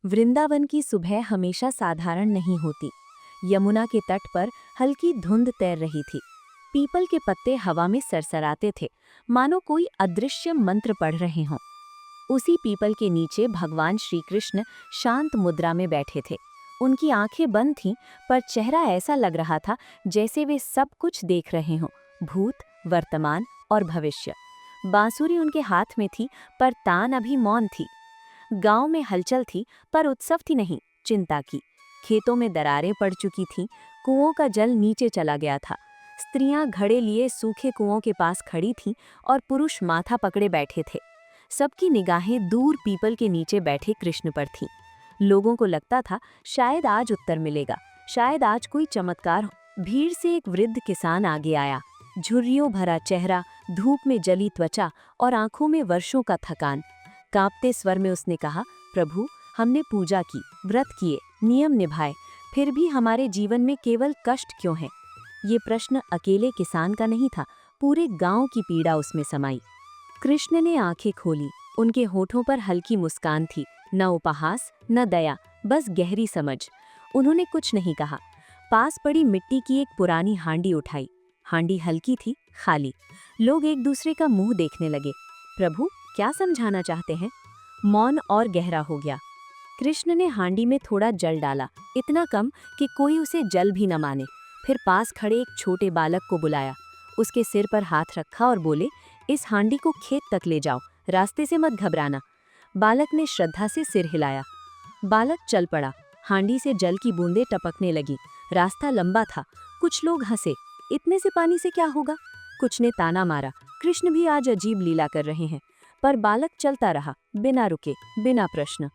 वृंदावन की सुबह हमेशा साधारण नहीं होती। यमुना के तट पर हल्की धुंध तैर रही थी। पीपल के पत्ते हवा में सरसराते थे, मानो कोई अदृश्य मंत्र पढ़ रहे हों। उसी पीपल के नीचे भगवान श्री कृष्ण शांत मुद्रा में बैठे थे। उनकी आंखें बंद थीं, पर चेहरा ऐसा लग रहा था जैसे वे सब कुछ देख रहे हों, भूत, वर्तमान और भविष्य। बांसुरी उनके हाथ में थी, पर तान अभी मौन थी। गांव में हलचल थी, पर उत्सव थी नहीं, चिंता की। खेतों में दरारें पड़ चुकी थीं, कुओं का जल नीचे चला गया था। स्त्रियां घड़े लिए सूखे कुओं के पास खड़ी थीं और पुरुष माथा पकड़े बैठे थे। सबकी निगाहें दूर पीपल के नीचे बैठे कृष्ण पर थीं। लोगों को लगता था शायद आज उत्तर मिलेगा, शायद आज कोई चमत्कार हो। भीड़ से एक वृद्ध किसान आगे आया। झुर्रियों भरा चेहरा, धूप में जली त्वचा और आंखों में वर्षों का थकान। कांपते स्वर में उसने कहा, प्रभु, हमने पूजा की, व्रत किए, नियम निभाए, फिर भी हमारे जीवन में केवल कष्ट क्यों है? ये प्रश्न अकेले किसान का नहीं था, पूरे गांव की पीड़ा उसमें समाई। कृष्ण ने आंखें खोली। उनके होठों पर हल्की मुस्कान थी, न उपहास न दया, बस गहरी समझ। उन्होंने कुछ नहीं कहा। पास पड़ी मिट्टी की एक पुरानी हांडी उठाई। हांडी हल्की थी, खाली। लोग एक दूसरे का मुंह देखने लगे। प्रभु, क्या समझाना चाहते हैं? मौन और गहरा हो गया। कृष्ण ने हांडी में थोड़ा जल डाला, इतना कम कि कोई उसे जल भी न माने। फिर पास खड़े एक छोटे बालक को बुलाया, उसके सिर पर हाथ रखा और बोले, इस हांडी को खेत तक ले जाओ, रास्ते से मत घबराना। बालक ने श्रद्धा से सिर हिलाया। बालक चल पड़ा। हांडी से जल की बूंदें टपकने लगी। रास्ता लंबा था। कुछ लोग हंसे, इतने से पानी से क्या होगा? कुछ ने ताना मारा, कृष्ण भी आज अजीब लीला कर रहे हैं। पर बालक चलता रहा, बिना रुके, बिना प्रश्न।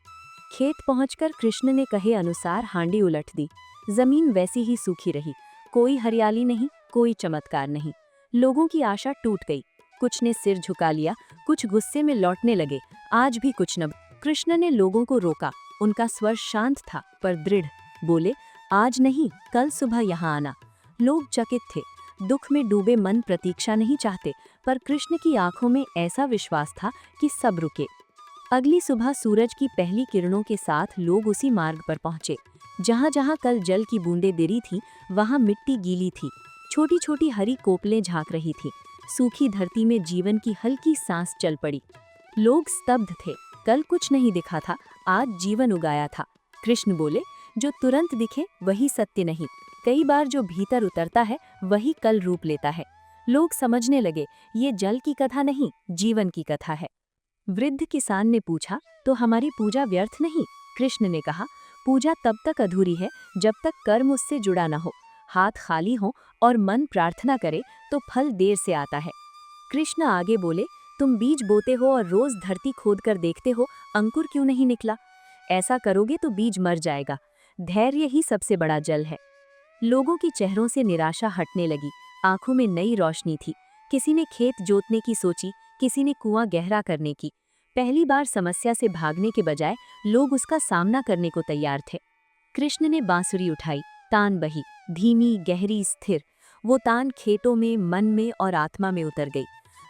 खेत पहुंचकर कृष्ण ने कहे अनुसार हांडी उलट दी। जमीन वैसी ही सूखी रही, कोई हरियाली नहीं, कोई चमत्कार नहीं। लोगों की आशा टूट गई। कुछ ने सिर झुका लिया, कुछ गुस्से में लौटने लगे। आज भी कुछ न। कृष्ण ने लोगों को रोका। उनका स्वर शांत था पर दृढ़। बोले, आज नहीं, कल सुबह यहाँ आना। लोग चकित थे। दुख में डूबे मन प्रतीक्षा नहीं चाहते, पर कृष्ण की आंखों में ऐसा विश्वास था कि सब रुके। अगली सुबह सूरज की पहली किरणों के साथ लोग उसी मार्ग पर पहुंचे। जहां जहां कल जल की बूंदें गिरी थीं, वहां मिट्टी गीली थी। छोटी छोटी हरी कोपलें झांक रही थीं। सूखी धरती में जीवन की हल्की सांस चल पड़ी। लोग स्तब्ध थे। कल कुछ नहीं दिखा था, आज जीवन उगाया था। कृष्ण बोले, जो तुरंत दिखे वही सत्य नहीं, कई बार जो भीतर उतरता है वही कल रूप लेता है। लोग समझने लगे, ये जल की कथा नहीं, जीवन की कथा है। वृद्ध किसान ने पूछा, तो हमारी पूजा व्यर्थ नहीं? कृष्ण ने कहा, पूजा तब तक अधूरी है जब तक कर्म उससे जुड़ा न हो। हाथ खाली हो और मन प्रार्थना करे तो फल देर से आता है। कृष्ण आगे बोले, तुम बीज बोते हो और रोज धरती खोद कर देखते हो, अंकुर क्यों नहीं निकला? ऐसा करोगे तो बीज मर जाएगा। धैर्य ही सबसे बड़ा जल है। लोगों की चेहरों से निराशा हटने लगी, आंखों में नई रोशनी थी। किसी ने खेत जोतने की सोची, किसी ने कुआं गहरा करने की। पहली बार समस्या से भागने के बजाय लोग उसका सामना करने को तैयार थे। कृष्ण ने बांसुरी उठाई, तान बही, धीमी, गहरी, स्थिर। वो तान खेतों में, मन में और आत्मा में उतर गई।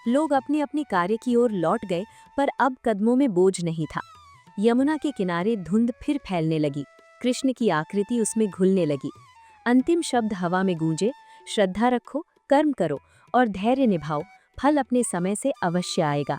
लोग अपने अपने कार्य की ओर लौट गए, पर अब कदमों में बोझ नहीं था। यमुना के किनारे धुंध फिर फैलने लगी। कृष्ण की आकृति उसमें घुलने लगी। अंतिम शब्द हवा में गूंजे, श्रद्धा रखो, कर्म करो और धैर्य निभाओ, फल अपने समय से अवश्य आएगा।